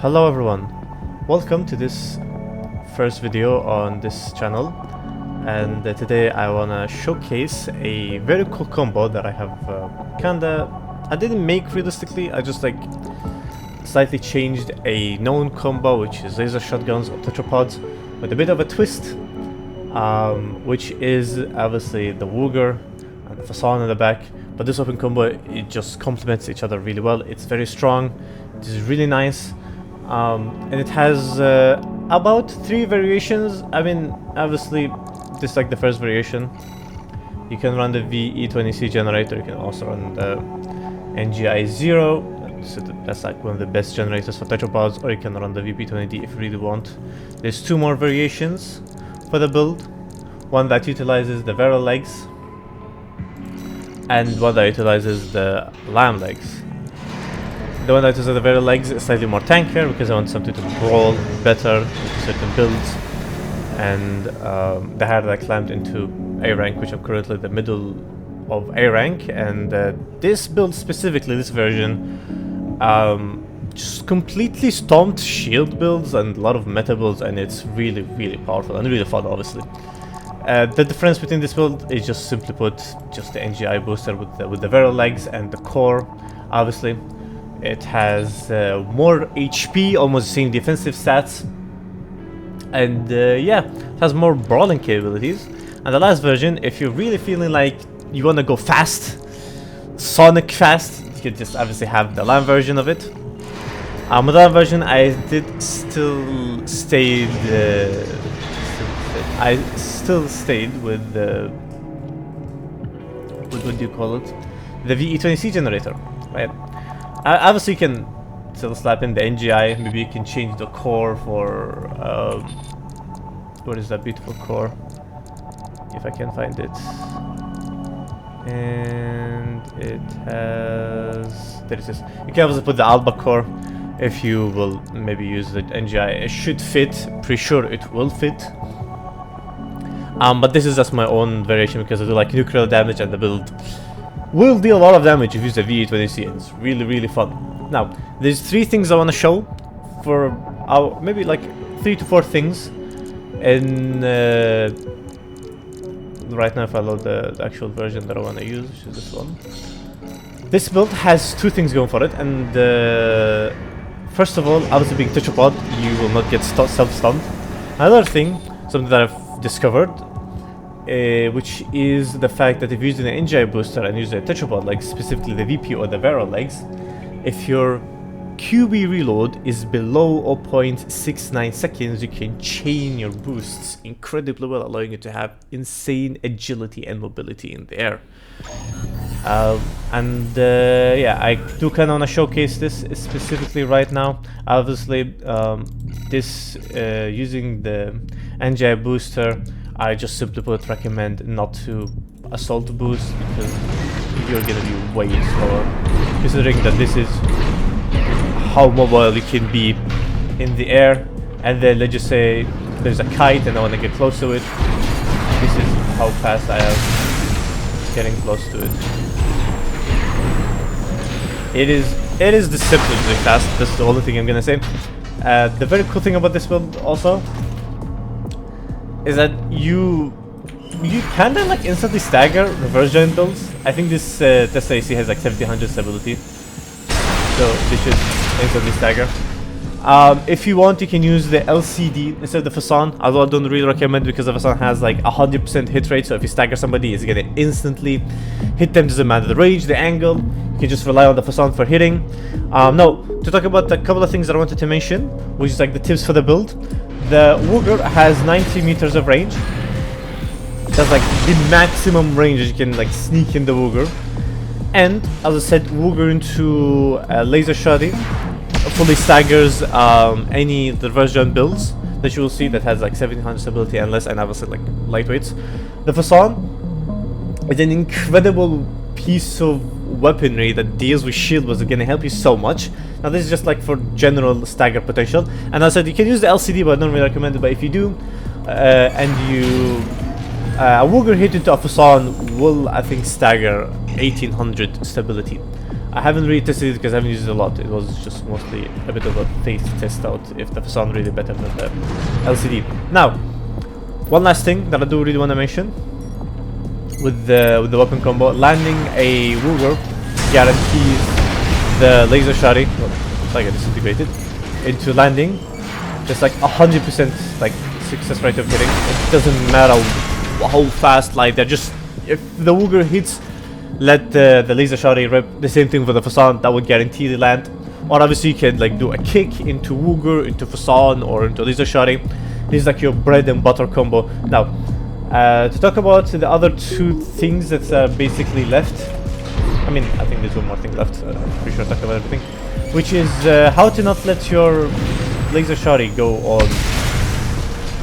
Hello everyone, welcome to this first video on this channel, and today I wanna showcase a very cool combo that I have I didn't make realistically. I just like slightly changed a known combo, which is laser shotguns or tetrapods, with a bit of a twist, which is obviously the wuerger and the facade in the back. But this open combo, it just complements each other really well. It's very strong, it is really nice. And it has about 3 variations. I mean, obviously, this is like the first variation. You can run the VE20C generator, you can also run the NGI0, so that's like one of the best generators for tetrapods, or you can run the VP20D if you really want. There's 2 more variations for the build, one that utilizes the Vera legs, and one that utilizes the lamb legs. The one that uses the Vera legs is slightly more tankier because I want something to brawl better with certain builds, and the had that clamped into A rank, which I'm currently the middle of A rank, and this build specifically, this version, just completely stomped shield builds and a lot of meta builds, and it's really powerful and really fun, obviously. The difference between this build is just simply put, just the NGI booster with the Vera legs and the core, obviously. It has more HP, almost the same defensive stats, and yeah, it has more brawling capabilities. And the last version, if you're really feeling like you want to go fast, Sonic fast, you could just obviously have the LAN version of it. With that version, I still stayed with the what do you call it? The VE20C generator, right? Obviously, you can still slap in the NGI. Maybe you can change the core for what is that beautiful core? If I can find it. And it has, there it is. You can obviously put the Alba core if you will maybe use the NGI. It should fit. Pretty sure it will fit. But this is just my own variation because I do like nuclear damage, and the build will deal a lot of damage if you use the VE20C, and it's really fun. Now, there's 3 things I want to show for our, maybe like 3 to 4 things. And right now, if I load the actual version that I want to use, which is this one. This build has 2 things going for it, and first of all, obviously being tetrapod, you will not get self-stunned. Another thing, something that I've discovered, which is the fact that if you're using an NGI booster and use a tetrapod, like specifically the VP or the Vera legs, if your QB reload is below 0.69 seconds, you can chain your boosts incredibly well, allowing you to have insane agility and mobility in the air. Yeah, I do kind of want to showcase this specifically right now. Obviously, this using the NGI booster, I just simply put recommend not to assault boost because you're gonna be way slower, considering that this is how mobile you can be in the air. And then let's just say there's a kite and I want to get close to it. This is how fast I am getting close to it. It is the simplest fast. That's the only thing I'm gonna say. The very cool thing about this build also is that you kind of like instantly stagger reverse gen builds. I think this Tesla AC has like 1700 stability, so this should instantly stagger. If you want, you can use the LCD instead of the Facade, although I don't really recommend because the Facade has like 100% hit rate, so if you stagger somebody, it's gonna instantly hit them. Doesn't matter the range, the angle, you can just rely on the Facade for hitting. Now, to talk about a couple of things that I wanted to mention, which is like the tips for the build. The wuerger has 90 meters of range. That's like the maximum range that you can like sneak in the wuerger. And as I said, wuerger into laser shotty fully staggers any reverse gen builds that you will see that has like 1700 stability and less, and obviously like lightweights. The Facade is an incredible piece of weaponry that deals with shield, was going to help you so much. Now this is just like for general stagger potential, and as I said, you can use the LCD, but I don't really recommend it. But if you do, and you a wuerger hit into a Facade will, I think, stagger 1800 stability. I haven't really tested it because I haven't used it a lot. It was just mostly a bit of a faith test out if the facade really better than the LCD. Now, one last thing that I do really want to mention with the weapon combo: landing a wuerger guarantees the laser shotty, like I disintegrated, into landing. Just like 100% like success rate of hitting. It doesn't matter how fast. Like they're just, if the wuerger hits, let the laser shotty rip. The same thing for the facade, that would guarantee the land. Or obviously you can like do a kick into wuerger, into facade, or into laser shotty. This is like your bread and butter combo. Now, to talk about the other two things that's basically left. I mean, I think there's one more thing left. I'm pretty sure I talked about everything, which is how to not let your laser shotty go on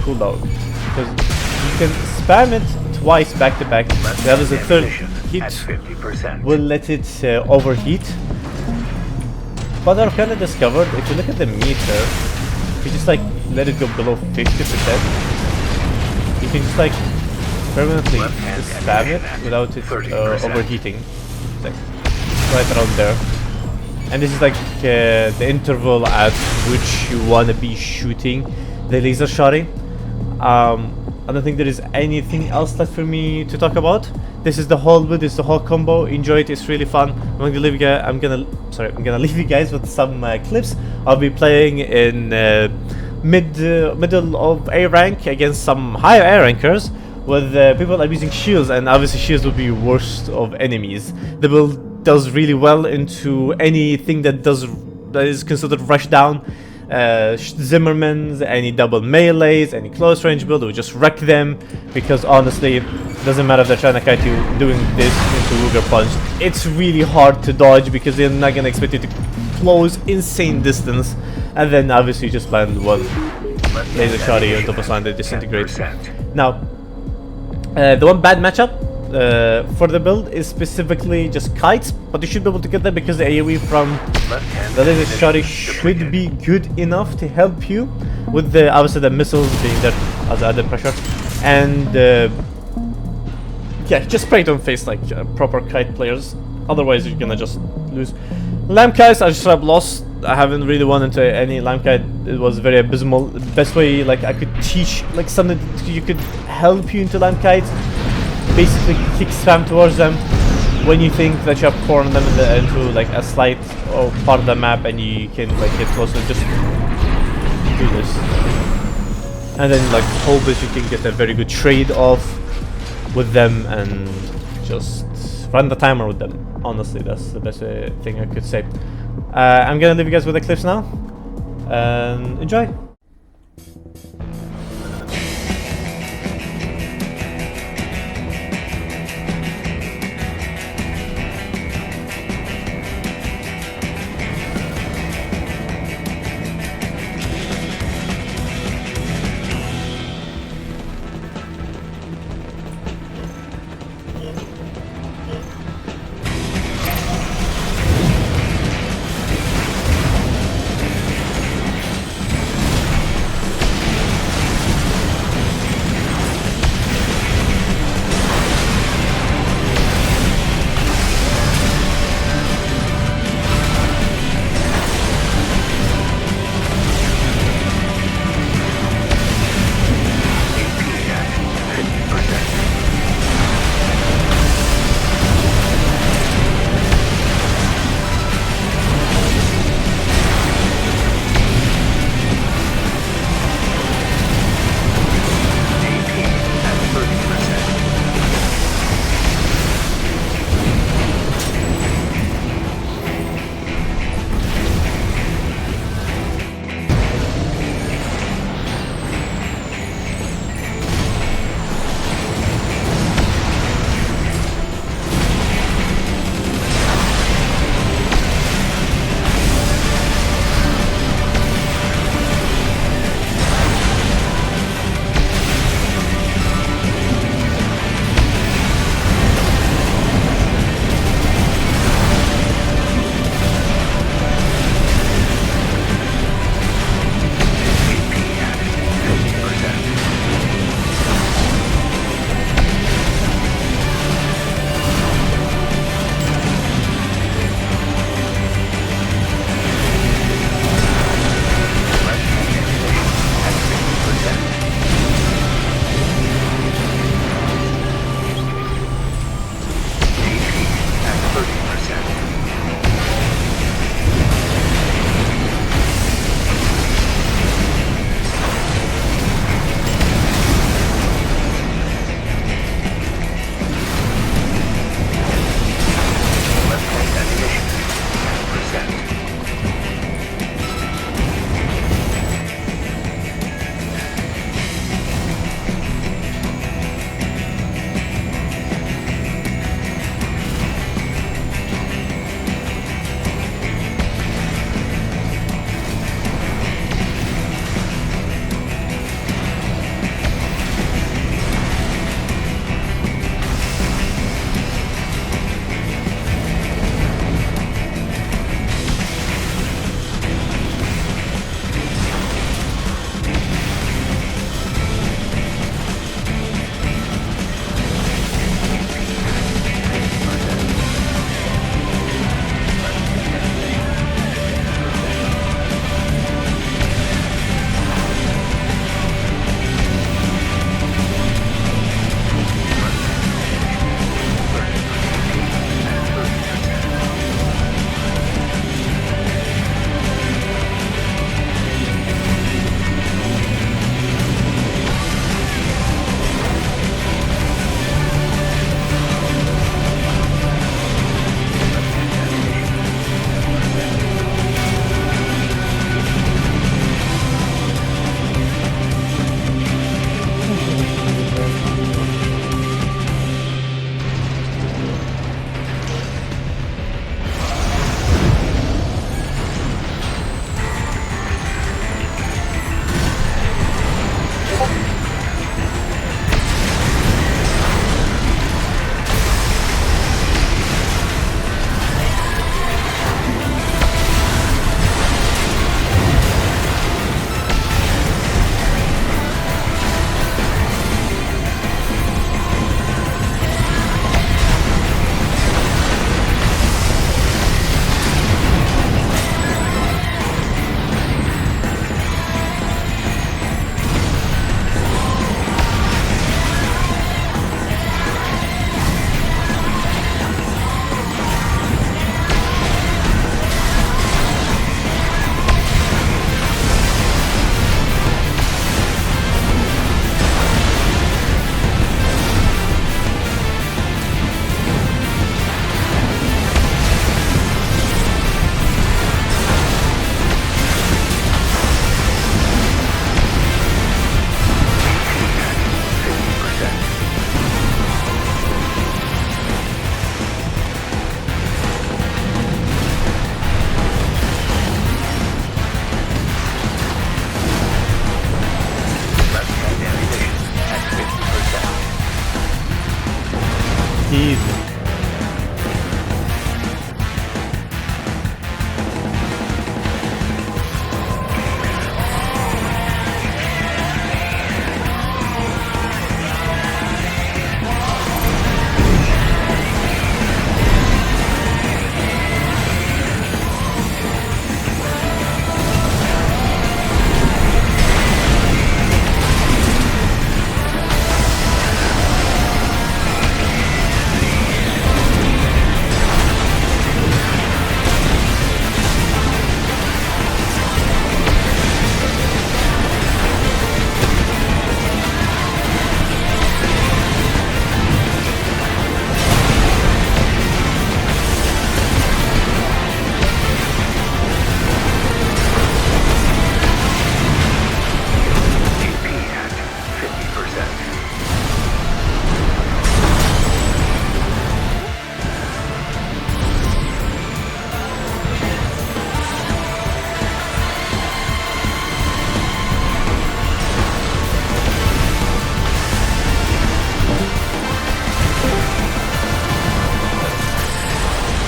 cooldown, because you can spam it twice back to back. That is a third hit will let it overheat. But I've kind of discovered, if you look at the meter, if you just like let it go below 50%, you can just like permanently just spam it without it overheating. Like right around there. And this is like the interval at which you want to be shooting the laser shotty. I don't think there is anything else left for me to talk about. This is the whole build, this is the whole combo. Enjoy it, it's really fun. I'm gonna leave you guys with some clips. I'll be playing in middle of A rank against some higher A rankers with people abusing shields, and obviously shields will be worst of enemies. The build does really well into anything that is considered rush down. Zimmermans, any double melees, any close range build, will just wreck them, because honestly it doesn't matter if they're trying to kite you doing this into wuerger punch. It's really hard to dodge because they're not gonna expect you to close insane distance, and then obviously you just land one laser shotty on top of something that disintegrates. Now, the one bad matchup for the build is specifically just kites, but you should be able to get them because the AoE from the laser shotty should be good enough to help you with the obviously the missiles being there as added pressure. And yeah, just spray it on face like proper kite players, otherwise you're gonna just lose. Lamp kites, I just have lost. I haven't really won into any lamp kite. It was very abysmal. The best way like I could teach like something that you could help you into lamp kites, basically kick spam towards them when you think that you have cornered them into like a slight part of the map, and you can like get closer. Just do this, and then like hope that you can get a very good trade off with them, and just run the timer with them. Honestly, that's the best thing I could say. I'm gonna leave you guys with the clips now, and enjoy.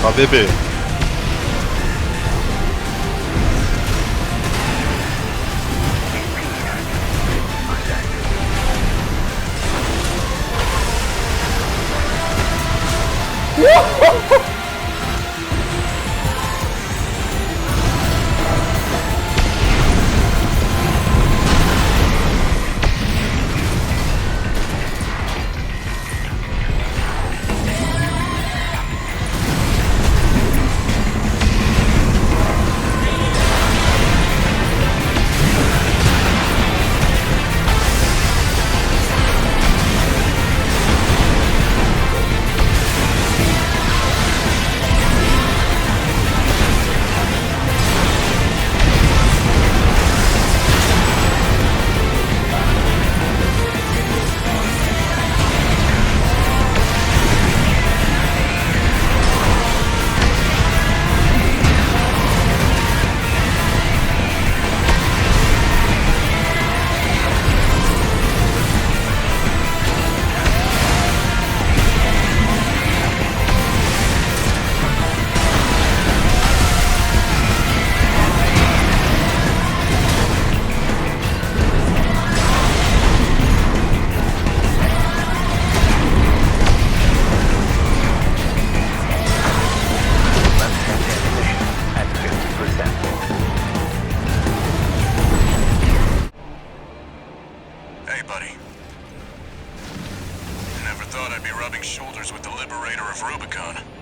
Habibi. Hey, buddy. Never thought I'd be rubbing shoulders with the liberator of Rubicon.